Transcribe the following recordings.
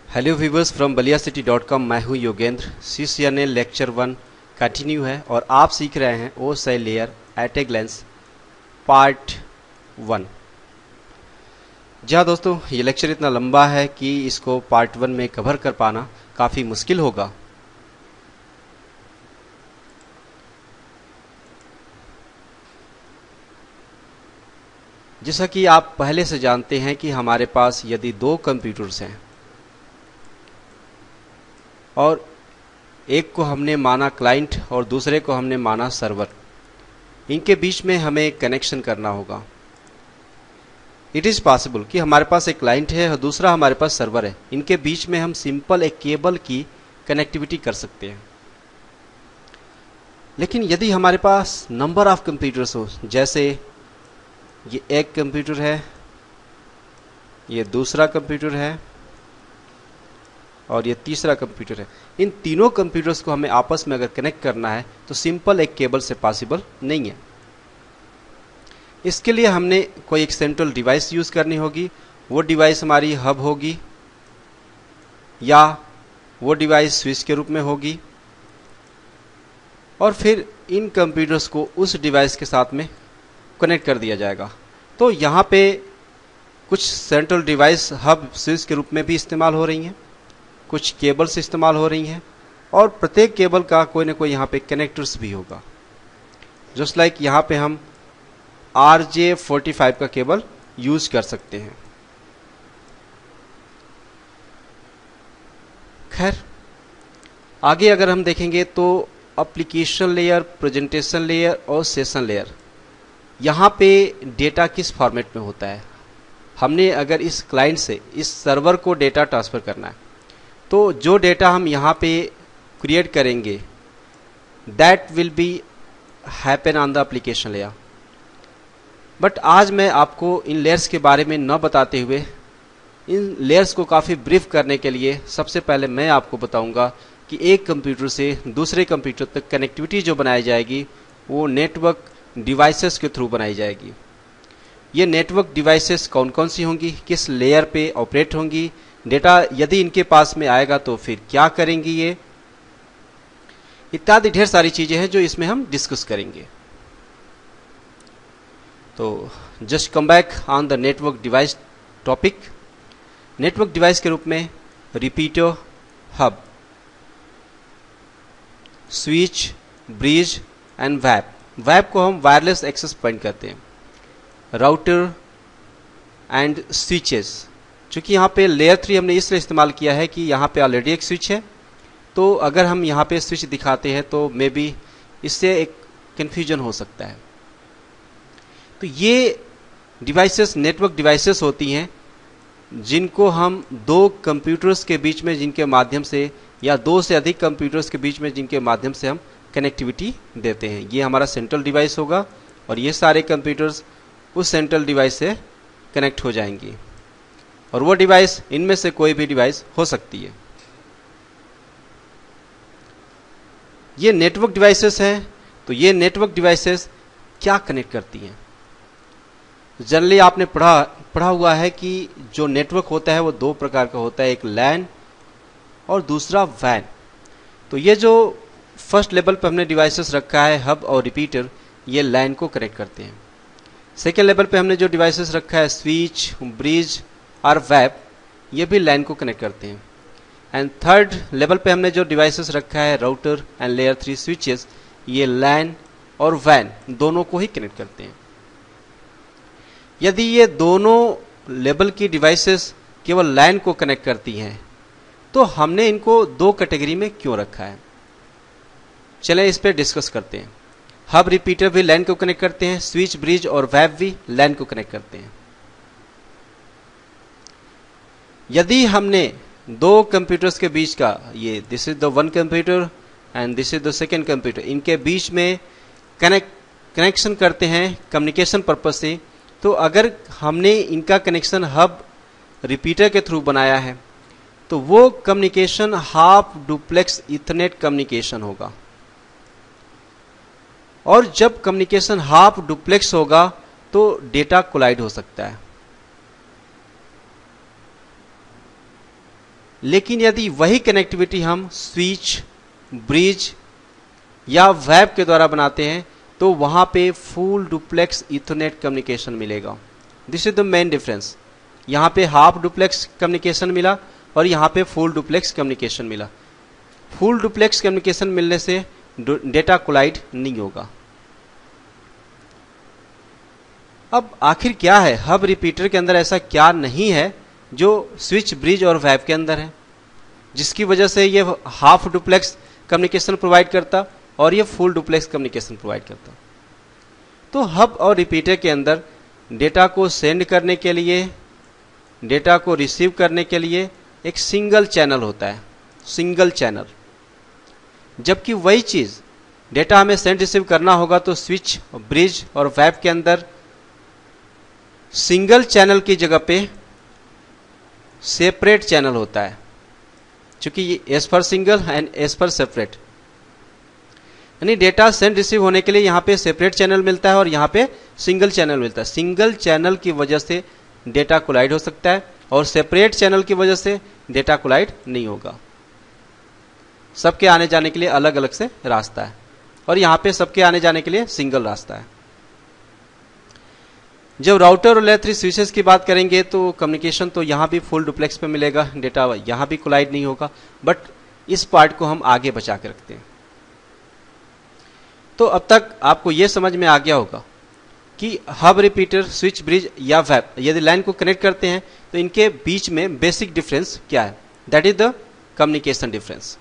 Hello viewers from baliacity.com। मैं हूं Yogendra. CCNA lecture 1 continue है और आप सीख रहे हैं OSI लेयर एट ए ग्लेंस पार्ट 1। जी हाँ दोस्तों, ये लेक्चर इतना लंबा है कि इसको पार्ट 1 में कवर कर पाना काफ़ी मुश्किल होगा। जैसा कि आप पहले से जानते हैं कि हमारे पास यदि दो कंप्यूटर्स हैं और एक को हमने माना क्लाइंट और दूसरे को हमने माना सर्वर, इनके बीच में हमें कनेक्शन करना होगा। इट इज़ पॉसिबल कि हमारे पास एक क्लाइंट है और दूसरा हमारे पास सर्वर है, इनके बीच में हम सिंपल एक केबल की कनेक्टिविटी कर सकते हैं। लेकिन यदि हमारे पास नंबर ऑफ कंप्यूटर्स हो, जैसे ये एक कंप्यूटर है, ये दूसरा कंप्यूटर है और ये तीसरा कंप्यूटर है, इन तीनों कंप्यूटर्स को हमें आपस में अगर कनेक्ट करना है तो सिंपल एक केबल से पॉसिबल नहीं है। इसके लिए हमने कोई एक सेंट्रल डिवाइस यूज करनी होगी। वो डिवाइस हमारी हब होगी या वो डिवाइस स्विच के रूप में होगी और फिर इन कंप्यूटर्स को उस डिवाइस के साथ में कनेक्ट कर दिया जाएगा। तो यहाँ पे कुछ सेंट्रल डिवाइस हब स्विच के रूप में भी इस्तेमाल हो रही हैं, कुछ केबल्स इस्तेमाल हो रही हैं और प्रत्येक केबल का कोई ना कोई यहाँ पे कनेक्टर्स भी होगा। जस्ट लाइक यहाँ पे हम RJ45 का केबल यूज कर सकते हैं। खैर, आगे अगर हम देखेंगे तो एप्लीकेशन लेयर, प्रेजेंटेशन लेयर और सेशन लेयर, यहाँ पे डेटा किस फॉर्मेट में होता है। हमने अगर इस क्लाइंट से इस सर्वर को डेटा ट्रांसफ़र करना है तो जो डेटा हम यहाँ पे क्रिएट करेंगे that will be happen on the application layer. But आज मैं आपको इन लेयर्स के बारे में न बताते हुए इन लेयर्स को काफ़ी ब्रीफ करने के लिए सबसे पहले मैं आपको बताऊंगा कि एक कंप्यूटर से दूसरे कंप्यूटर तक कनेक्टिविटी जो बनाई जाएगी वो नेटवर्क डिवाइसेस के थ्रू बनाई जाएगी। ये नेटवर्क डिवाइसेस कौन कौन सी होंगी, किस लेयर पे ऑपरेट होंगी, डेटा यदि इनके पास में आएगा तो फिर क्या करेंगी, ये इत्यादि ढेर सारी चीजें हैं जो इसमें हम डिस्कस करेंगे। तो just come back on the network device topic. Network device के रूप में repeater, hub, switch, bridge and वैप। वैप को हम वायरलेस एक्सेस पॉइंट कहते हैं। राउटर एंड स्विचेस, चूंकि यहाँ पे लेयर 3 हमने इसलिए इस्तेमाल किया है कि यहाँ पे ऑलरेडी एक स्विच है, तो अगर हम यहाँ पे स्विच दिखाते हैं तो मे बी इससे एक कंफ्यूजन हो सकता है। तो ये डिवाइसेस नेटवर्क डिवाइसेस होती हैं जिनको हम दो कंप्यूटर्स के बीच में, जिनके माध्यम से, या दो से अधिक कंप्यूटर्स के बीच में जिनके माध्यम से हम कनेक्टिविटी देते हैं। ये हमारा सेंट्रल डिवाइस होगा और ये सारे कंप्यूटर्स उस सेंट्रल डिवाइस से कनेक्ट हो जाएंगी और वो डिवाइस इनमें से कोई भी डिवाइस हो सकती है। ये नेटवर्क डिवाइसेस हैं। तो ये नेटवर्क डिवाइसेस क्या कनेक्ट करती हैं? जनरली आपने पढ़ा हुआ है कि जो नेटवर्क होता है वो दो प्रकार का होता है, एक लैन और दूसरा वैन। तो ये जो फर्स्ट लेवल पर हमने डिवाइसेस रखा है, हब और रिपीटर, ये लैन को कनेक्ट करते हैं। सेकेंड लेवल पे हमने जो डिवाइसेस रखा है, स्विच, ब्रिज और वैप, ये भी लैन को कनेक्ट करते हैं। एंड थर्ड लेवल पे हमने जो डिवाइसेस रखा है, राउटर एंड लेयर 3 स्विचेस, ये लैन और वैन दोनों को ही कनेक्ट करते हैं। यदि ये दोनों लेवल की डिवाइसेस केवल लैन को कनेक्ट करती हैं तो हमने इनको दो कैटेगरी में क्यों रखा है, चलें इस पे डिस्कस करते हैं। हब रिपीटर भी लैन को कनेक्ट करते हैं, स्विच, ब्रिज और वैप भी लैन को कनेक्ट करते हैं। यदि हमने दो कंप्यूटर्स के बीच का, ये this is the one computer and this is the second computer, इनके बीच में कनेक्शन करते हैं कम्युनिकेशन पर्पज से, तो अगर हमने इनका कनेक्शन हब रिपीटर के थ्रू बनाया है तो वो communication half duplex Ethernet communication होगा। और जब कम्युनिकेशन हाफ डुप्लेक्स होगा तो डेटा कोलाइड हो सकता है। लेकिन यदि वही कनेक्टिविटी हम स्विच, ब्रिज या वेब के द्वारा बनाते हैं तो वहां पे फुल डुप्लेक्स इथरनेट कम्युनिकेशन मिलेगा। This is the main difference. यहाँ पे हाफ डुप्लेक्स कम्युनिकेशन मिला और यहाँ पे फुल डुप्लेक्स कम्युनिकेशन मिला। फुल डुप्लेक्स कम्युनिकेशन मिलने से डेटा कोलाइड नहीं होगा। अब आखिर क्या है, हब रिपीटर के अंदर ऐसा क्या नहीं है जो स्विच, ब्रिज और वेब के अंदर है, जिसकी वजह से ये हाफ डुप्लेक्स कम्युनिकेशन प्रोवाइड करता और ये फुल डुप्लेक्स कम्युनिकेशन प्रोवाइड करता। तो हब और रिपीटर के अंदर डेटा को सेंड करने के लिए, डेटा को रिसीव करने के लिए एक सिंगल चैनल होता है, सिंगल चैनल। जबकि वही चीज डेटा हमें सेंड रिसीव करना होगा तो स्विच, ब्रिज और वेब के अंदर सिंगल चैनल की जगह पे सेपरेट चैनल होता है, क्योंकि ये एज पर सिंगल एंड एज पर सेपरेट, यानी डेटा सेंड रिसीव होने के लिए यहां पे सेपरेट चैनल मिलता है और यहां पे सिंगल चैनल मिलता है। सिंगल चैनल की वजह से डेटा कोलाइड हो सकता है और सेपरेट चैनल की वजह से डेटा कोलाइड नहीं होगा। सबके आने जाने के लिए अलग अलग से रास्ता है और यहां पे सबके आने जाने के लिए सिंगल रास्ता है। जब राउटर और लेयर 3 स्विचेस की बात करेंगे तो कम्युनिकेशन तो यहां भी फुल डुप्लेक्स पे मिलेगा, डेटा यहां भी कोलाइड नहीं होगा, बट इस पार्ट को हम आगे बचा के रखते हैं। तो अब तक आपको यह समझ में आ गया होगा कि हब, रिपीटर, स्विच, ब्रिज या वेब यदि लाइन को कनेक्ट करते हैं तो इनके बीच में बेसिक डिफरेंस क्या है, that is the communication difference.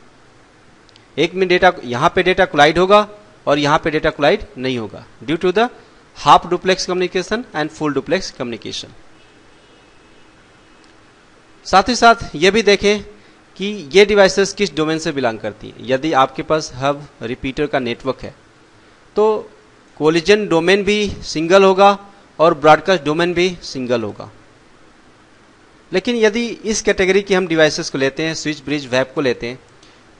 एक में डेटा, यहां पे डेटा कोलाइड होगा और यहां पे डेटा कोलाइड नहीं होगा due to the half duplex communication and full duplex communication. साथ ही साथ यह भी देखें कि ये डिवाइसेस किस डोमेन से बिलोंग करती हैं। यदि आपके पास हब, रिपीटर का नेटवर्क है तो कोलिजन डोमेन भी सिंगल होगा और ब्रॉडकास्ट डोमेन भी सिंगल होगा। लेकिन यदि इस कैटेगरी की हम डिवाइसेस को लेते हैं, स्विच, ब्रिज, वेब को लेते हैं,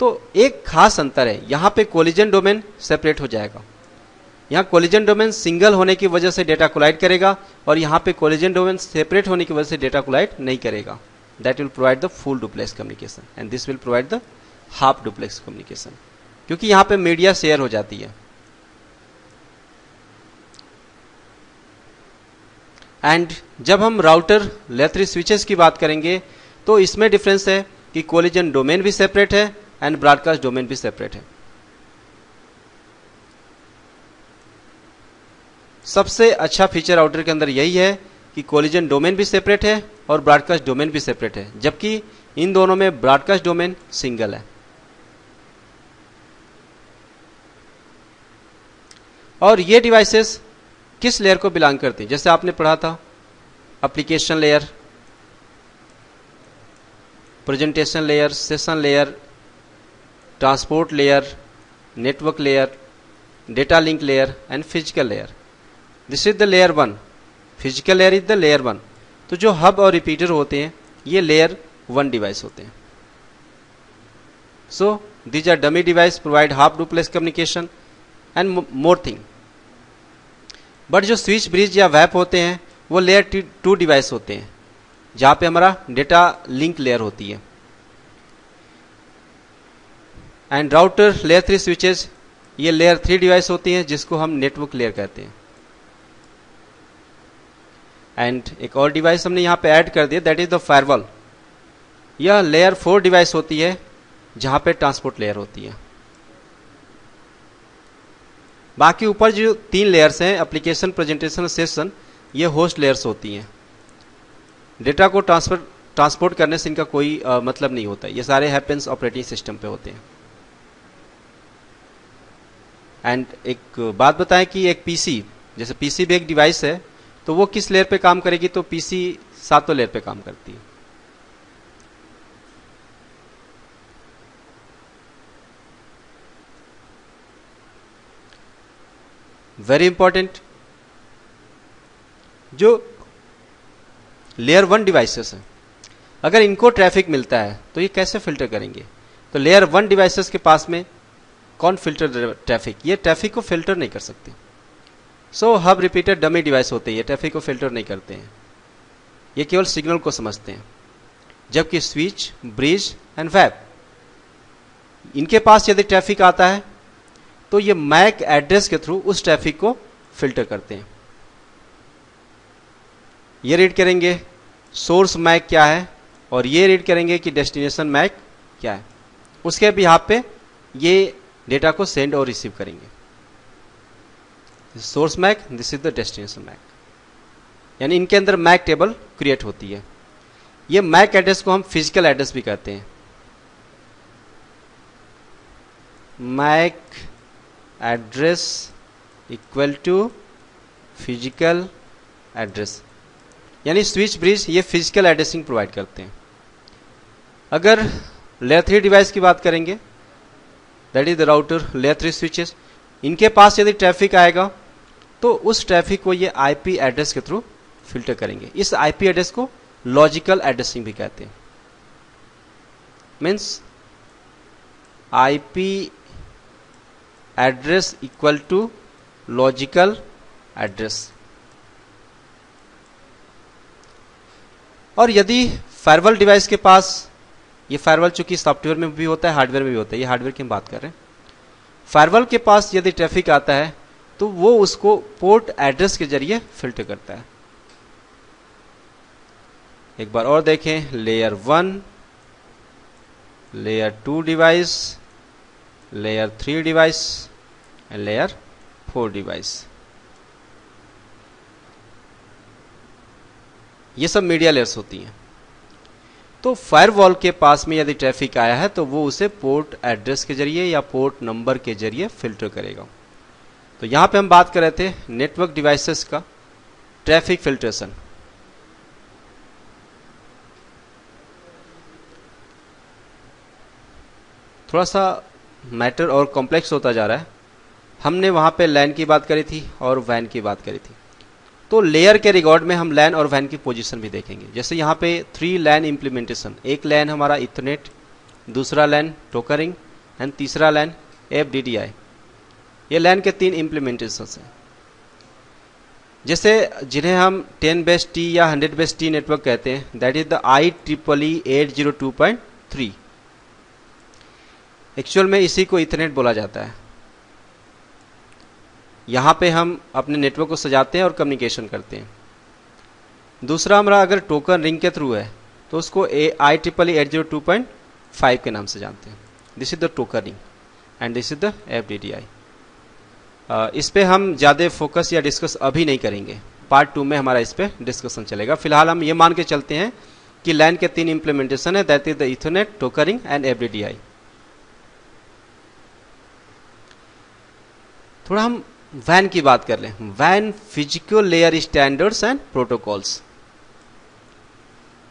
तो एक खास अंतर है, यहां पे कोलिजन डोमेन सेपरेट हो जाएगा। यहां कोलिजन डोमेन सिंगल होने की वजह से डेटा कोलाइड करेगा और यहां पे कोलिजन डोमेन सेपरेट होने की वजह से डेटा कोलाइड नहीं करेगा। That will provide the full duplex communication and this will provide the half duplex communication, क्योंकि यहां पे मीडिया शेयर हो जाती है। एंड जब हम राउटर, लेयर 3 स्विचेस की बात करेंगे तो इसमें डिफरेंस है कि कोलिजन डोमेन भी सेपरेट है एंड ब्रॉडकास्ट डोमेन भी सेपरेट है। सबसे अच्छा फीचर राउटर के अंदर यही है कि कोलिजन डोमेन भी सेपरेट है और ब्रॉडकास्ट डोमेन भी सेपरेट है, जबकि इन दोनों में ब्रॉडकास्ट डोमेन सिंगल है। और ये डिवाइसेस किस लेयर को बिलोंग करती हैं, जैसे आपने पढ़ा था application layer, presentation layer, session layer, transport layer, network layer, data link layer and physical layer. This is the layer 1, physical layer is the layer 1। तो जो हब और रिपीटर होते हैं ये लेयर 1 डिवाइस होते हैं। So these are dummy devices, provide half duplex communication and more thing. But जो switch, bridge या वेब होते हैं वो लेयर 2 डिवाइस होते हैं, जहां पे हमारा डेटा लिंक लेयर होती है। एंड राउटर, लेयर 3 स्विचेस ये लेयर 3 डिवाइस होती हैं, जिसको हम नेटवर्क लेयर कहते हैं। एंड एक और डिवाइस हमने यहां पे ऐड कर दिया, दैट इज द फायरवॉल। यह लेयर 4 डिवाइस होती है, जहां पे ट्रांसपोर्ट लेयर होती है। बाकी ऊपर जो 3 लेयर्स हैं, एप्लीकेशन, प्रेजेंटेशन, सेशन, ये होस्ट लेयर्स होती हैं। डेटा को ट्रांसपोर्ट करने से इनका कोई मतलब नहीं होता, ये सारे हैपेंस ऑपरेटिंग सिस्टम पे होते हैं। एंड एक बात बताएं कि एक पीसी, जैसे पीसी भी एक डिवाइस है, तो वो किस लेयर पे काम करेगी, तो पीसी 7 लेयर पे काम करती है। वेरी इंपॉर्टेंट, जो लेयर 1 डिवाइसेस हैं, अगर इनको ट्रैफिक मिलता है तो ये कैसे फिल्टर करेंगे। तो लेयर 1 डिवाइसेस के पास में कौन फिल्टर ट्रैफिक, ये ट्रैफिक को फिल्टर नहीं कर सकते। सो हब, रिपीटर डमी डिवाइस होते हैं, ये ट्रैफिक को फिल्टर नहीं करते हैं, ये केवल सिग्नल को समझते हैं। जबकि स्विच, ब्रिज एंड वेब, इनके पास यदि ट्रैफिक आता है तो ये मैक एड्रेस के थ्रू उस ट्रैफिक को फिल्टर करते हैं। ये रीड करेंगे सोर्स मैक क्या है और ये रीड करेंगे कि डेस्टिनेशन मैक क्या है। उसके बिहाफ पे ये डेटा को सेंड और रिसीव करेंगे। Source MAC, this is the destination MAC, यानी इनके अंदर मैक टेबल क्रिएट होती है। ये मैक एड्रेस को हम फिजिकल एड्रेस भी कहते हैं। MAC address equal to physical address, यानी स्विच, ब्रिज ये फिजिकल एड्रेसिंग प्रोवाइड करते हैं। अगर लेयर 3 डिवाइस की बात करेंगे, that is the router, layer 3 switches, इनके पास यदि ट्रैफिक आएगा तो उस ट्रैफिक को ये आईपी एड्रेस के थ्रू फिल्टर करेंगे। इस आईपी एड्रेस को लॉजिकल एड्रेसिंग भी कहते हैं। Means IP address equal to logical address. और यदि फायरवॉल डिवाइस के पास, ये फायरवॉल चूंकि सॉफ्टवेयर में भी होता है, हार्डवेयर में भी होता है, ये हार्डवेयर की हम बात कर रहे हैं। फायरवॉल के पास यदि ट्रैफिक आता है तो वो उसको पोर्ट एड्रेस के जरिए फिल्टर करता है। एक बार और देखें, layer 1, layer 2 device, layer 3 device and layer 4 device, ये सब मीडिया लेयर्स होती हैं। तो फायरवॉल के पास में यदि ट्रैफिक आया है तो वो उसे पोर्ट एड्रेस के जरिए या पोर्ट नंबर के जरिए फिल्टर करेगा। तो यहां पे हम बात कर रहे थे नेटवर्क डिवाइसेस का ट्रैफिक फिल्ट्रेशन। थोड़ा सा मैटर और कॉम्प्लेक्स होता जा रहा है। हमने वहां पे लैन की बात करी थी और वैन की बात करी थी, तो लेयर के रिकॉर्ड में हम लैन और वैन की पोजीशन भी देखेंगे। जैसे यहाँ पे 3 लैन इंप्लीमेंटेशन, एक लैन हमारा इथरनेट, दूसरा लैन टोकरिंग एंड तीसरा लैन FDDI, ये लैन के 3 इंप्लीमेंटेशन हैं। जैसे जिन्हें हम 10 या 100 नेटवर्क कहते हैं, that is the IEEE 802.3। Actual में इसी को इथरनेट बोला जाता है। यहां पे हम अपने नेटवर्क को सजाते हैं और कम्युनिकेशन करते हैं। दूसरा हमारा अगर टोकन रिंग के थ्रू है तो उसको IEEE 802.5 के नाम से जानते हैं। This is the token ring and this is the FDDI। इस पे हम ज़्यादा फोकस या डिस्कस अभी नहीं करेंगे, पार्ट 2 में हमारा इस पे डिस्कशन चलेगा। फिलहाल हम ये मान के चलते हैं कि लैन के 3 इंप्लीमेंटेशन है, that is the Ethernet, टोकरिंग and FDDI। थोड़ा हम वैन की बात कर लें। Van physical layer standards and protocols.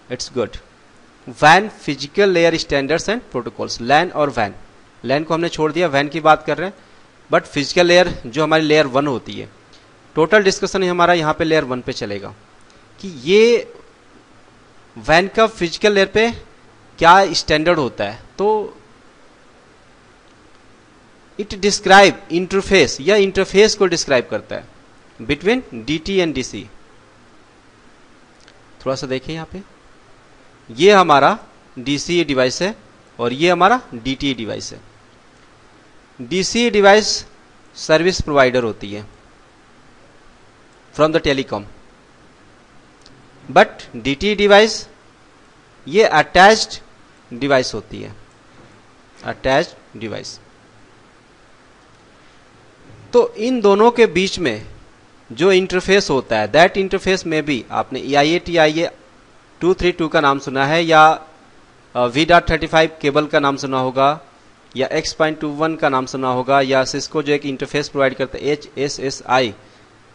It's good. Van physical layer standards and protocols, लैन और वैन। लैन को हमने छोड़ दिया, वैन की बात कर रहे हैं। बट फिजिकल लेयर जो हमारी लेयर 1 होती है, टोटल डिस्कशन हमारा यहाँ पे लेयर 1 पे चलेगा कि ये वैन का फिजिकल लेयर पे क्या स्टैंडर्ड होता है। तो इट डिस्क्राइब इंटरफेस, या इंटरफेस को डिस्क्राइब करता है बिटवीन DT एंड DC। थोड़ा सा देखिए यहाँ पे, ये हमारा DC डिवाइस है और ये हमारा DT डिवाइस है। DC डिवाइस सर्विस प्रोवाइडर होती है from the telecom, but DT device ये अटैच्ड डिवाइस होती है, अटैच्ड डिवाइस। तो इन दोनों के बीच में जो इंटरफेस होता है, दैट इंटरफेस में भी आपने EIA-TIA 232 का नाम सुना है, या V.35 केबल का नाम सुना होगा, या X.21 का नाम सुना होगा, या सिस्को जो एक इंटरफेस प्रोवाइड करता है HSSI।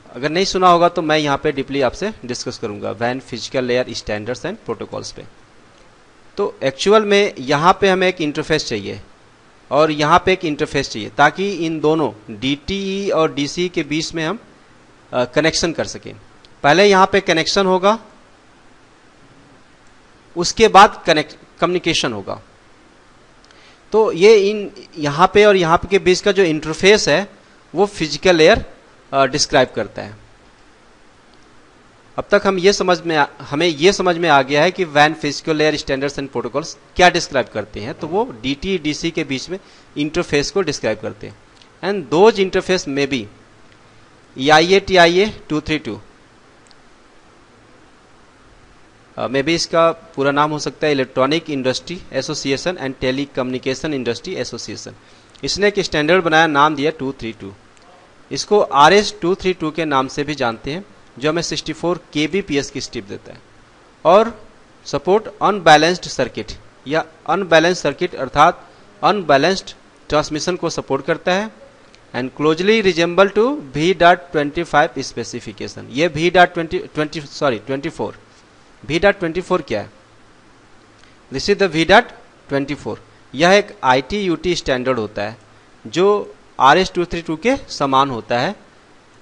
अगर नहीं सुना होगा तो मैं यहाँ पे डीपली आपसे डिस्कस करूंगा वैन physical layer standards and protocols पे। तो एक्चुअल में यहाँ पे हमें एक इंटरफेस चाहिए और यहाँ पे एक इंटरफेस चाहिए, ताकि इन दोनों DTE और DC के बीच में हम कनेक्शन कर सकें। पहले यहाँ पे कनेक्शन होगा, उसके बाद कम्युनिकेशन होगा। तो ये इन यहाँ पे और यहाँ पे के बीच का जो इंटरफेस है वो फिजिकल लेयर डिस्क्राइब करता है। अब तक हमें ये समझ में आ गया है कि वैन physical layer standards and protocols क्या डिस्क्राइब करते हैं। तो वो DT DC के बीच में इंटरफेस को डिस्क्राइब करते हैं। एंड दोज इंटरफेस में बी EIA TIA 232 में भी इसका पूरा नाम हो सकता है electronic industry association and telecommunication industry association. इसने एक स्टैंडर्ड बनाया, नाम दिया 232। इसको RS 232 के नाम से भी जानते हैं, जो हमें 64 kbps की स्पीड देता है और सपोर्ट अनबैलेंस्ड सर्किट या अनबैलेंस्ड सर्किट अर्थात अनबैलेंस्ड ट्रांसमिशन को सपोर्ट करता है। And closely resemble to V.25 specification. ये V.24 V.24 क्या है? This is the V.24। यह एक ITUT स्टैंडर्ड होता है जो RS 232 के समान होता है,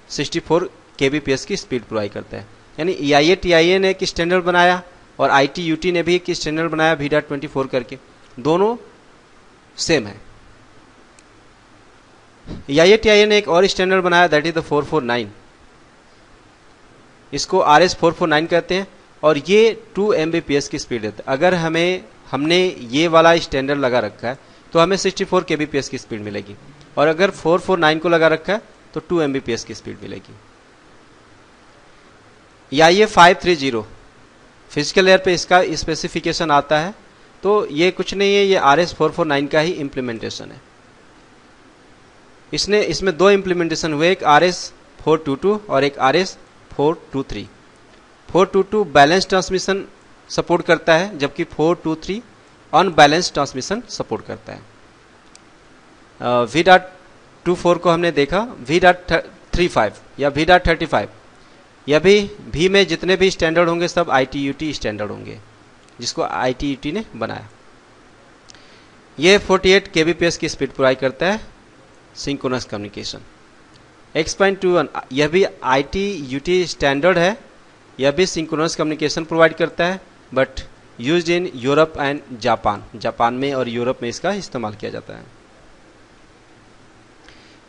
64 kbps की स्पीड प्रोवाइड करता है। यानी EIA TIA ने एक स्टैंडर्ड बनाया और ITUT ने भी एक स्टैंडर्ड बनाया V.24 करके, दोनों सेम है। EIA TIA ने एक और स्टैंडर्ड बनाया, दैट इज द 449। इसको RS 449 कहते हैं और ये 2 Mbps की स्पीड देता है। अगर हमने ये वाला स्टैंडर्ड लगा रखा है तो हमें 64 kbps की स्पीड मिलेगी, और अगर 449 को लगा रखा है तो 2 Mbps की स्पीड मिलेगी। EIA 530 फिजिकल लेयर पे इसका स्पेसिफिकेशन आता है, तो ये कुछ नहीं है, ये RS 449 का ही इम्प्लीमेंटेशन है। इसमें 2 इम्प्लीमेंटेशन हुए, एक RS 422 और एक RS 423। 422 बैलेंस ट्रांसमिशन सपोर्ट करता है, जबकि 423 अनबैलेंस ट्रांसमिशन सपोर्ट करता है। V.24 को हमने देखा, V.35 या V.35, यह भी में जितने भी स्टैंडर्ड होंगे सब ITUT स्टैंडर्ड होंगे, जिसको ITUT ने बनाया। ये 48 kbps की स्पीड प्रोवाइड करता है, सिंक्रोनस कम्युनिकेशन। X.21 यह भी ITUT स्टैंडर्ड है, यह भी सिंक्रोनस कम्युनिकेशन प्रोवाइड करता है, but used in Europe and Japan में और यूरोप में इसका इस्तेमाल किया जाता है।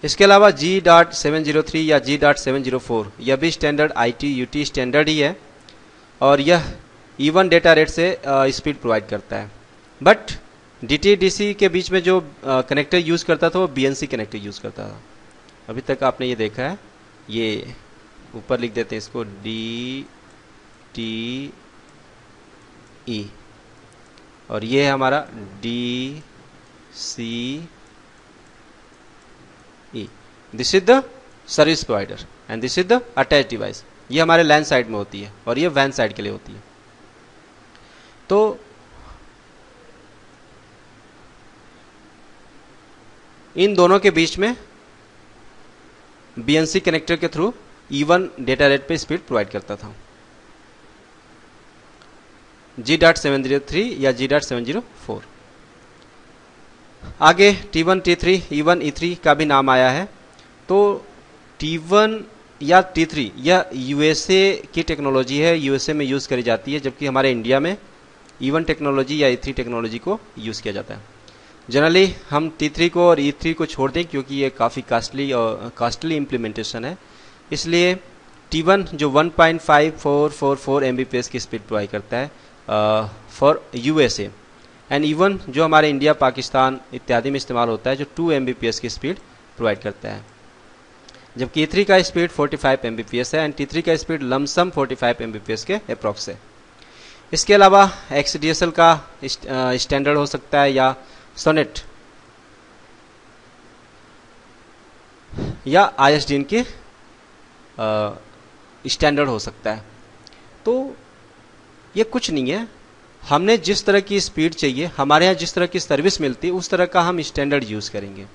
इसके अलावा G.703 या G.704 यह भी स्टैंडर्ड ITUT स्टैंडर्ड ही है और यह इवन डेटा रेट से स्पीड प्रोवाइड करता है। बट DT DC के बीच में जो कनेक्टर यूज करता था वो BNC कनेक्टर यूज करता था। अभी तक आपने ये देखा है, ये ऊपर लिख देते हैं इसको DTE और ये है हमारा DCE। This is the service provider and this is the attach device. ये हमारे लैन साइड में होती है और ये वैन साइड के लिए होती है। तो इन दोनों के बीच में BNC कनेक्टर के थ्रू इवन डेटा रेट पे स्पीड प्रोवाइड करता था। G.703 या G.704। आगे T1 T3 E1 E3 का भी नाम आया है। तो T1 या T3 यह USA की टेक्नोलॉजी है, USA में यूज करी जाती है, जबकि हमारे इंडिया में E1 टेक्नोलॉजी या E3 टेक्नोलॉजी को यूज किया जाता है। जनरली हम T3 को और E3 को छोड़ दें क्योंकि ये काफ़ी कॉस्टली इम्प्लीमेंटेशन है, इसलिए T1 जो 1.5444 Mbps की स्पीड प्रोवाइड करता है फॉर USA, एंड E1 जो हमारे इंडिया, पाकिस्तान इत्यादि में इस्तेमाल होता है, जो 2 Mbps की स्पीड प्रोवाइड करता है, जबकि E3 का स्पीड 45 Mbps है एंड T3 का स्पीड लमसम 45 Mbps के अप्रॉक्स है। इसके अलावा XDSL का स्टैंडर्ड हो सकता है या सोनेट या ISDN के स्टैंडर्ड हो सकता है। तो ये कुछ नहीं है, हमने जिस तरह की स्पीड चाहिए, हमारे यहाँ जिस तरह की सर्विस मिलती है, उस तरह का हम स्टैंडर्ड यूज करेंगे।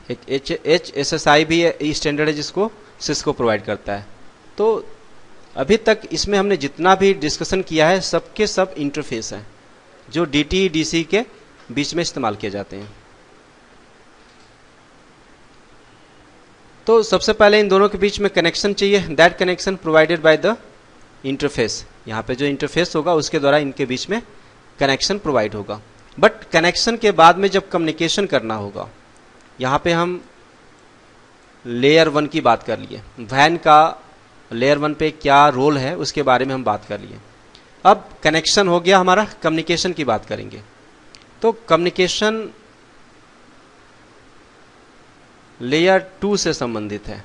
एक HSSI भी स्टैंडर्ड है जिसको सिस्को प्रोवाइड करता है। तो अभी तक इसमें हमने जितना भी डिस्कशन किया है सबके सब इंटरफेस हैं जो DT DC के बीच में इस्तेमाल किए जाते हैं। तो सबसे पहले इन दोनों के बीच में कनेक्शन चाहिए, that connection provided by the interface. यहाँ पे जो इंटरफेस होगा उसके द्वारा इनके बीच में कनेक्शन प्रोवाइड होगा। बट कनेक्शन के बाद में जब कम्युनिकेशन करना होगा, यहाँ पे हम लेयर 1 की बात कर लिए, वैन का लेयर 1 पे क्या रोल है उसके बारे में हम बात कर लिए। अब कनेक्शन हो गया हमारा, कम्युनिकेशन की बात करेंगे। तो कम्युनिकेशन लेयर 2 से संबंधित है,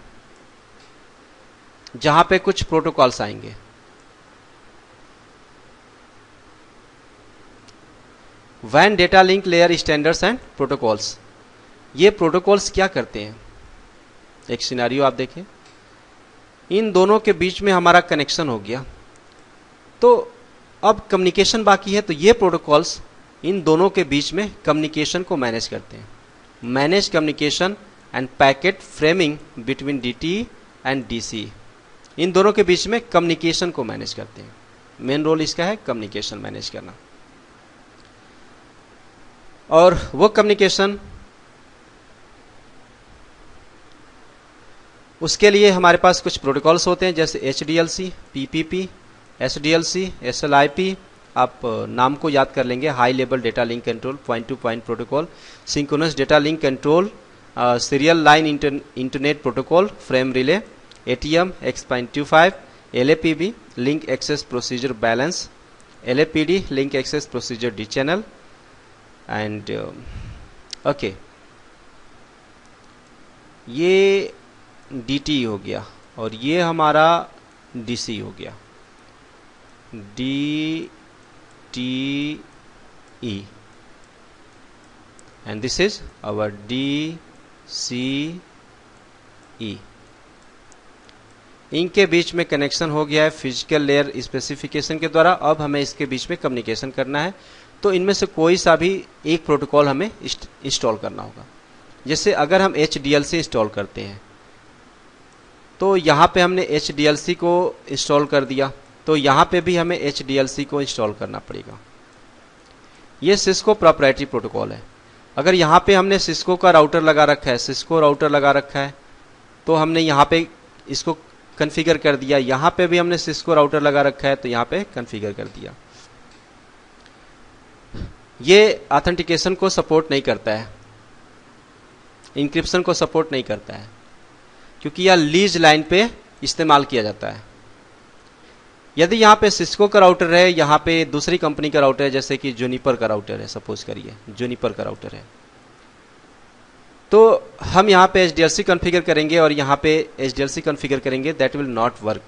जहां पे कुछ प्रोटोकॉल्स आएंगे। वैन data link layer standards and protocols. ये प्रोटोकॉल्स क्या करते हैं? एक सिनेरियो आप देखें, इन दोनों के बीच में हमारा कनेक्शन हो गया, तो अब कम्युनिकेशन बाकी है। तो ये प्रोटोकॉल्स इन दोनों के बीच में कम्युनिकेशन को मैनेज करते हैं। Manage communication and packet framing between DT and DC. इन दोनों के बीच में कम्युनिकेशन को मैनेज करते हैं। मेन रोल इसका है कम्युनिकेशन मैनेज करना। और वो कम्युनिकेशन, उसके लिए हमारे पास कुछ प्रोटोकॉल्स होते हैं, जैसे HDLC, PPP, SDLC, SLIP। आप नाम को याद कर लेंगे, high level data link control, point to point protocol, synchronous data link control, serial line internet protocol, frame relay, ATM, X.25, LAPB, link access procedure balance, LAPD, link access procedure D channel and okay, ये DT हो गया और ये हमारा DC हो गया, DTE, and this is our DCE। इनके बीच में कनेक्शन हो गया है फिजिकल लेयर स्पेसिफिकेशन के द्वारा। अब हमें इसके बीच में कम्युनिकेशन करना है, तो इनमें से कोई सा भी एक प्रोटोकॉल हमें इंस्टॉल करना होगा। जैसे अगर हम HDLC इंस्टॉल करते हैं, तो यहाँ पे हमने HDLC को इंस्टॉल कर दिया, तो यहाँ पे भी हमें HDLC को इंस्टॉल करना पड़ेगा। ये सिस्को प्रोप्राइटरी प्रोटोकॉल है। अगर यहाँ पे हमने सिस्को का राउटर लगा रखा है, सिस्को राउटर लगा रखा है, तो हमने यहाँ पे इसको कॉन्फ़िगर कर दिया। यहाँ पे भी हमने सिस्को राउटर लगा रखा है, तो यहाँ पे कॉन्फ़िगर कर दिया। ये ऑथेंटिकेशन को सपोर्ट नहीं करता है, इंक्रिप्शन को सपोर्ट नहीं करता है, क्योंकि यह लीज लाइन पे इस्तेमाल किया जाता है। यदि यहाँ पे सिस्को का राउटर है, यहाँ पे दूसरी कंपनी का राउटर है, जैसे कि जूनिपर का राउटर है, सपोज करिए जूनिपर का राउटर है, तो हम यहाँ पे HDLC कॉन्फ़िगर करेंगे और यहाँ पे HDLC कॉन्फ़िगर करेंगे, दैट विल नॉट वर्क।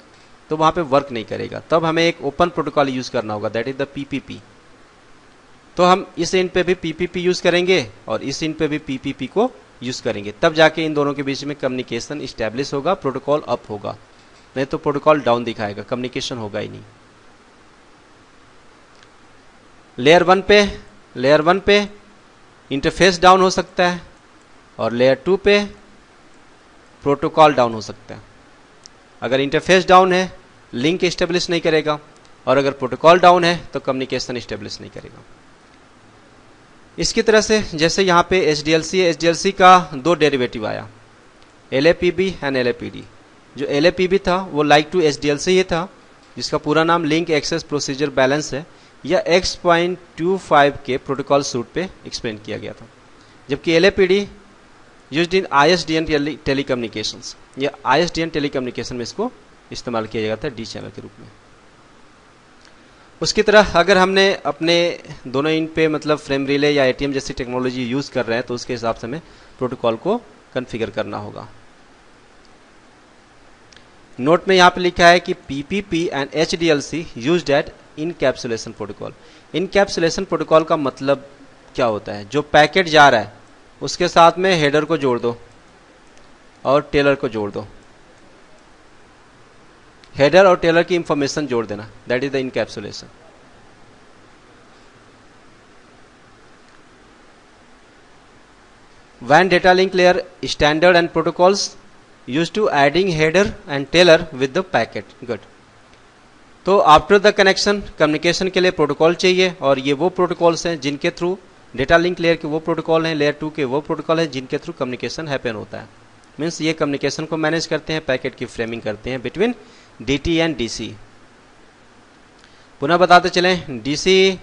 तो वहाँ पे वर्क नहीं करेगा। तब हमें एक ओपन प्रोटोकॉल यूज करना होगा, दैट इज द PPP। तो हम इस एंड पे भी PPP यूज करेंगे और इस एंड पे भी PPP को यूज करेंगे, तब जाके इन दोनों के बीच में कम्युनिकेशन इस्टेब्लिश होगा, प्रोटोकॉल अप होगा। नहीं तो प्रोटोकॉल डाउन दिखाएगा, कम्युनिकेशन होगा ही नहीं। लेयर 1 पे इंटरफेस डाउन हो सकता है और लेयर 2 पे प्रोटोकॉल डाउन हो सकता है। अगर इंटरफेस डाउन है, लिंक इस्टेब्लिश नहीं करेगा, और अगर प्रोटोकॉल डाउन है तो कम्युनिकेशन इस्टेब्लिश नहीं करेगा। इसकी तरह से जैसे यहाँ पे HDLC का दो डेरिवेटिव आया, LAPB एंड LAPD। जो LAPB था वो लाइक टू HDLC ही था, जिसका पूरा नाम लिंक एक्सेस प्रोसीजर बैलेंस है। यह X.25 के प्रोटोकॉल सूट पे एक्सप्लेन किया गया था, जबकि LAPD used in ISDN telecommunications. यह ISDN टेलीकम्युनिकेशन में इसको इस्तेमाल किया जाता है डी चैनल के रूप में। उसकी तरह अगर हमने अपने दोनों इन पे मतलब फ्रेम रिले या ATM जैसी टेक्नोलॉजी यूज कर रहे हैं, तो उसके हिसाब से हमें प्रोटोकॉल को कॉन्फ़िगर करना होगा। नोट में यहाँ पे लिखा है कि PPP and HDLC used eight encapsulation protocol. Encapsulation protocol का मतलब क्या होता है? जो पैकेट जा रहा है उसके साथ में हेडर को जोड़ दो और टेलर को जोड़ दो, हेडर और टेलर की इंफॉर्मेशन जोड़ देना, दैट इज द इनकैप्सुलेशन। वैन data link layer standard and protocols use to adding header and trailer with the packet. Good. तो आफ्टर द कनेक्शन कम्युनिकेशन के लिए प्रोटोकॉल चाहिए, और ये वो प्रोटोकॉल्स हैं जिनके थ्रू डेटा लिंक लेयर के वो प्रोटोकॉल हैं, लेयर 2 के वो प्रोटोकॉल हैं जिनके थ्रू कम्युनिकेशन हैपन होता है। मीन्स ये कम्युनिकेशन को मैनेज करते हैं, पैकेट की फ्रेमिंग करते हैं बिटवीन DT एंड DC। पुनः बताते चलें, DC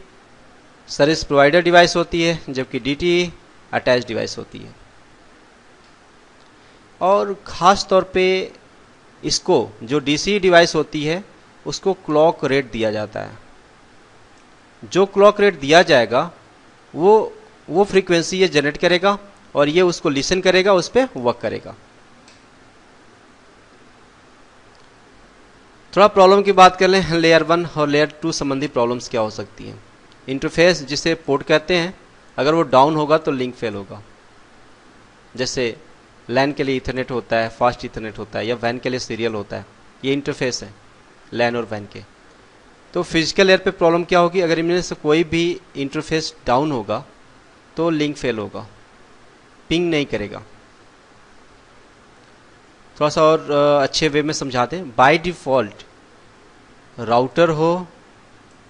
सर्विस प्रोवाइडर डिवाइस होती है, जबकि DT अटैच डिवाइस होती है। और ख़ास तौर पे इसको जो डीसी डिवाइस होती है उसको क्लॉक रेट दिया जाता है। जो क्लॉक रेट दिया जाएगा वो फ्रीक्वेंसी ये जनरेट करेगा और ये उसको लिसन करेगा, उस पर वर्क करेगा। थोड़ा प्रॉब्लम की बात कर लें, लेयर 1 और लेयर 2 संबंधी प्रॉब्लम्स क्या हो सकती हैं। इंटरफेस जिसे पोर्ट कहते हैं, अगर वो डाउन होगा तो लिंक फेल होगा। जैसे लैन के लिए इथरनेट होता है, फास्ट इथरनेट होता है, या वैन के लिए सीरियल होता है, ये इंटरफेस है लैन और वैन के। तो फिजिकल लेयर पे प्रॉब्लम क्या होगी, अगर इनमें से कोई भी इंटरफेस डाउन होगा तो लिंक फेल होगा, पिंग नहीं करेगा। थोड़ा सा और अच्छे वे में समझा दें, बाय डिफ़ॉल्ट राउटर हो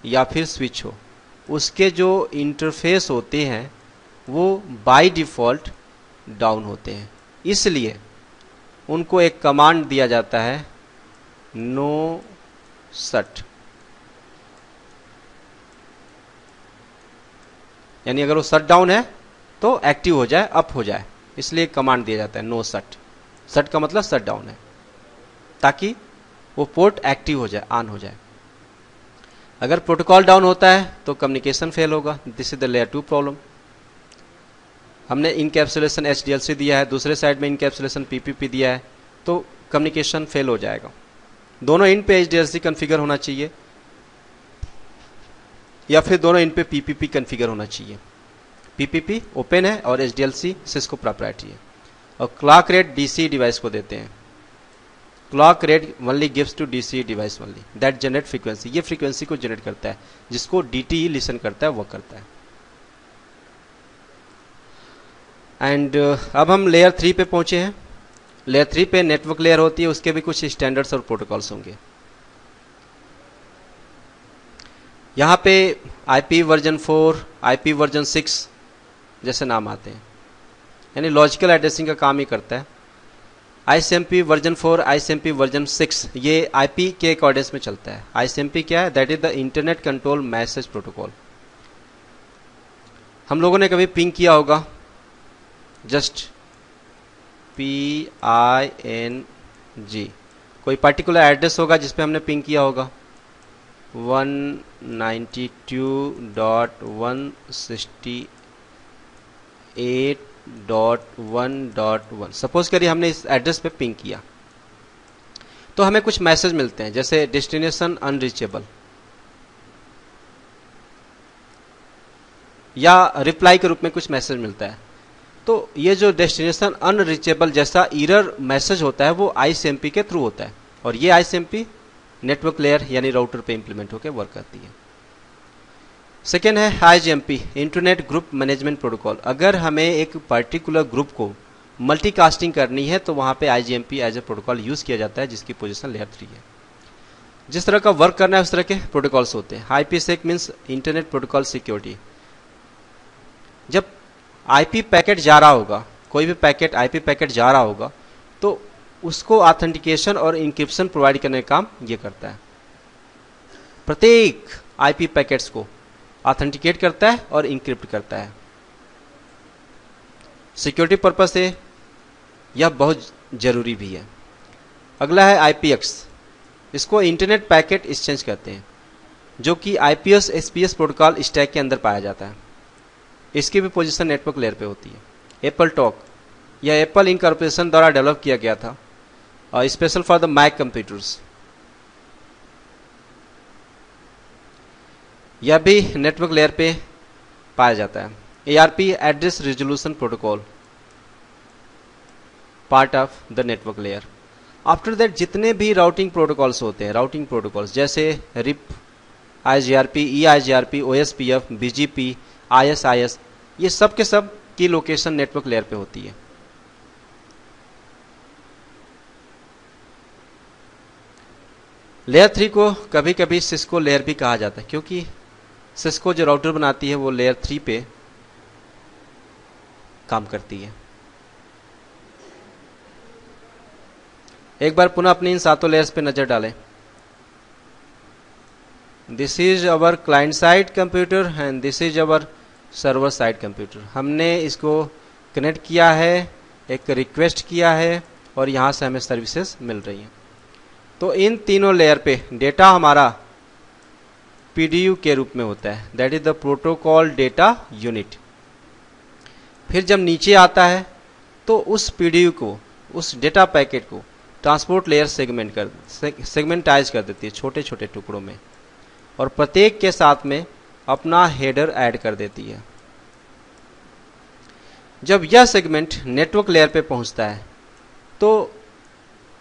या फिर स्विच हो, उसके जो इंटरफेस होते हैं वो बाय डिफ़ॉल्ट डाउन होते हैं। इसलिए उनको एक कमांड दिया जाता है नो शट, यानी अगर वो शट डाउन है तो एक्टिव हो जाए, अप हो जाए, इसलिए कमांड दिया जाता है नो शट। शट का मतलब शट डाउन है, ताकि वो पोर्ट एक्टिव हो जाए, ऑन हो जाए। अगर प्रोटोकॉल डाउन होता है तो कम्युनिकेशन फेल होगा। This is the layer 2 problem. हमने इनकैप्सुलेशन HDLC दिया है, दूसरे साइड में इनकैप्सुलेशन PPP दिया है, तो कम्युनिकेशन फेल हो जाएगा। दोनों इन पे HDLC कॉन्फ़िगर होना चाहिए या फिर दोनों इन पे PPP कॉन्फ़िगर होना चाहिए। PPP ओपन है और HDLC सिस्को प्रॉप्राइटरी है। और क्लॉक रेट DC डिवाइस को देते हैं। Clock rate only gives to DC device only that generate frequency, ये फ्रीक्वेंसी को जनरेट करता है, जिसको DTE लिसन करता है, वो करता है। एंड अब हम लेयर 3 पे पहुंचे हैं। लेयर 3 पे नेटवर्क लेयर होती है, उसके भी कुछ स्टैंडर्ड्स और प्रोटोकॉल्स होंगे। यहाँ पे IP वर्जन 4, IP वर्जन 6 जैसे नाम आते हैं, यानी लॉजिकल एड्रेसिंग का काम ही करता है। ICMP वर्जन 4, ICMP वर्जन 6 ये IP के अकॉर्डेंस में चलता है। ICMP क्या है? That is the internet control message protocol. हम लोगों ने कभी पिंग किया होगा, जस्ट PING, कोई पर्टिकुलर एड्रेस होगा जिसपे हमने पिंग किया होगा 192.168.1.1। सपोज करिए हमने इस एड्रेस पे पिंग किया, तो हमें कुछ मैसेज मिलते हैं, जैसे डेस्टिनेशन अनरीचेबल, या रिप्लाई के रूप में कुछ मैसेज मिलता है। तो ये जो डेस्टिनेशन अनरीचेबल जैसा एरर मैसेज होता है वो ICMP के थ्रू होता है, और ये ICMP नेटवर्क लेयर यानी राउटर पे इंप्लीमेंट होकर वर्क करती है। सेकेंड है IGMP, internet group management protocol. अगर हमें एक पर्टिकुलर ग्रुप को मल्टीकास्टिंग करनी है तो वहां पे IGMP as a protocol use किया जाता है, जिसकी पोजीशन लेयर 3 है। जिस तरह का वर्क करना है उस तरह के प्रोटोकॉल्स होते हैं। IPsec means internet protocol security. जब IP पैकेट जा रहा होगा, कोई भी पैकेट IP पैकेट जा रहा होगा, तो उसको ऑथेंटिकेशन और इंक्रिप्शन प्रोवाइड करने का काम ये करता है। प्रत्येक IP पैकेट्स को ऑथेंटिकेट करता है और इंक्रिप्ट करता है। सिक्योरिटी पर्पस से यह बहुत जरूरी भी है। अगला है IPX, इसको इंटरनेट पैकेट एक्सचेंज कहते हैं, जो कि IPS SPS प्रोटोकॉल स्टैक के अंदर पाया जाता है। इसकी भी पोजीशन नेटवर्क लेयर पे होती है। एप्पल टॉक, यह एप्पल इंक कॉर्पोरेशन द्वारा डेवलप किया गया था, और special for the Mac computers. यह भी नेटवर्क लेयर पे पाया जाता है। ARP address resolution protocol, part of the network layer. After that जितने भी राउटिंग प्रोटोकॉल्स होते हैं, राउटिंग प्रोटोकॉल्स जैसे RIP, IGRP, EIGRP, OSPF, BGP, ISIS, ये सब के सब की लोकेशन नेटवर्क लेयर पे होती है। लेयर 3 को कभी कभी सिस्को लेयर भी कहा जाता है, क्योंकि सिस्को जो राउटर बनाती है वो लेयर 3 पे काम करती है। एक बार पुनः अपनी इन सातों लेयर्स पे नजर डालें। This is our client side computer and this is our server side computer. हमने इसको कनेक्ट किया है, एक रिक्वेस्ट किया है, और यहाँ से हमें सर्विसेज मिल रही हैं। तो इन तीनों लेयर पे डेटा हमारा पीडीयू के रूप में होता है, that is the protocol data unit. फिर जब नीचे आता है तो उस पीडीयू को, उस डेटा पैकेट को ट्रांसपोर्ट लेयर सेगमेंटाइज कर देती है छोटे छोटे टुकड़ों में, और प्रत्येक के साथ में अपना हेडर ऐड कर देती है। जब यह सेगमेंट नेटवर्क लेयर पे पहुंचता है तो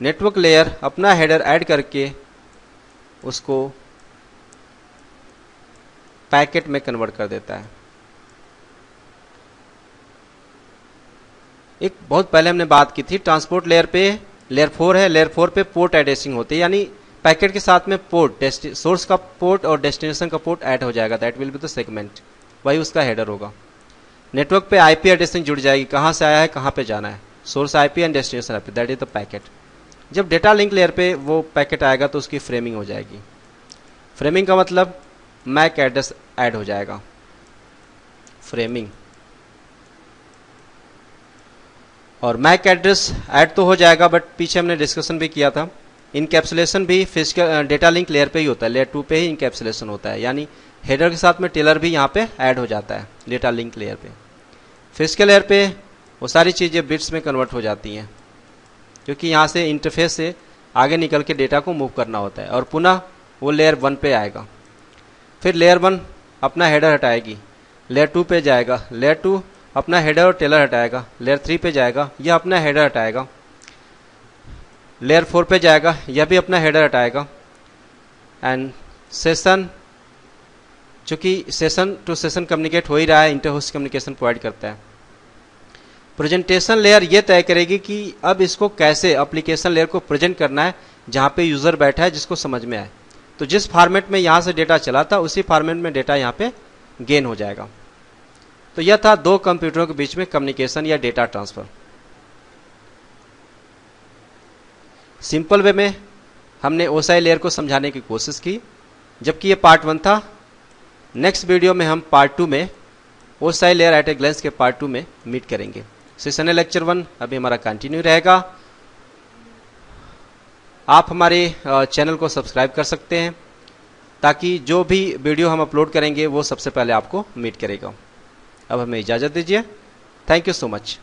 नेटवर्क लेयर अपना हेडर ऐड करके उसको पैकेट में कन्वर्ट कर देता है। एक बहुत पहले हमने बात की थी, ट्रांसपोर्ट लेयर पे लेयर 4 है, लेयर 4 पे पोर्ट एड्रेसिंग होती है, यानी पैकेट के साथ में पोर्ट, सोर्स का पोर्ट और डेस्टिनेशन का पोर्ट ऐड हो जाएगा, that will be the segment, वही उसका हेडर होगा। नेटवर्क पे आईपी एड्रेसिंग जुड़ जाएगी, कहाँ से आया है, कहाँ पे जाना है, source IP and destination IP, that is the packet. जब डेटा लिंक लेयर पे वो पैकेट आएगा तो उसकी फ्रेमिंग हो जाएगी। फ्रेमिंग का मतलब मैक एड्रेस ऐड हो जाएगा, फ्रेमिंग। और मैक एड्रेस ऐड तो हो जाएगा, बट पीछे हमने डिस्कशन भी किया था, इनकैप्सुलेशन भी फिजिकल डेटा लिंक लेयर पे ही होता है, लेयर 2 पे ही इनकैप्सुलेशन होता है, यानी हेडर के साथ में टेलर भी यहाँ पे ऐड हो जाता है डेटा लिंक लेयर पे। फिजिकल लेयर पे वो सारी चीज़ें बिट्स में कन्वर्ट हो जाती हैं, क्योंकि यहाँ से इंटरफेस से आगे निकल के डेटा को मूव करना होता है, और पुनः वो लेयर 1 पे आएगा। फिर लेयर 1 अपना हेडर हटाएगी, लेयर 2 पे जाएगा, लेयर 2 अपना हेडर और टेलर हटाएगा, लेयर 3 पे जाएगा, यह अपना हेडर हटाएगा, लेयर 4 पे जाएगा, यह भी अपना हेडर हटाएगा। एंड सेशन, चूंकि सेशन टू सेशन कम्युनिकेट हो ही रहा है, इंटरहोस्ट कम्युनिकेशन प्रोवाइड करता है। प्रेजेंटेशन लेयर ये तय करेगी कि अब इसको कैसे एप्लीकेशन लेयर को प्रेजेंट करना है, जहाँ पे यूजर बैठा है जिसको समझ में आए। तो जिस फॉर्मेट में यहाँ से डेटा चला था उसी फॉर्मेट में डेटा यहाँ पे गेन हो जाएगा। तो यह था दो कंप्यूटरों के बीच में कम्युनिकेशन या डेटा ट्रांसफर। सिंपल वे में हमने ओएसआई लेयर को समझाने की कोशिश की, जबकि ये पार्ट 1 था। नेक्स्ट वीडियो में हम पार्ट 2 में ओएसआई लेयर एट ए ग्लेंस के पार्ट 2 में मीट करेंगे। सेशन लेक्चर 1 अभी हमारा कंटिन्यू रहेगा। आप हमारे चैनल को सब्सक्राइब कर सकते हैं, ताकि जो भी वीडियो हम अपलोड करेंगे वो सबसे पहले आपको मीट करेगा। अब हमें इजाज़त दीजिए। Thank you so much.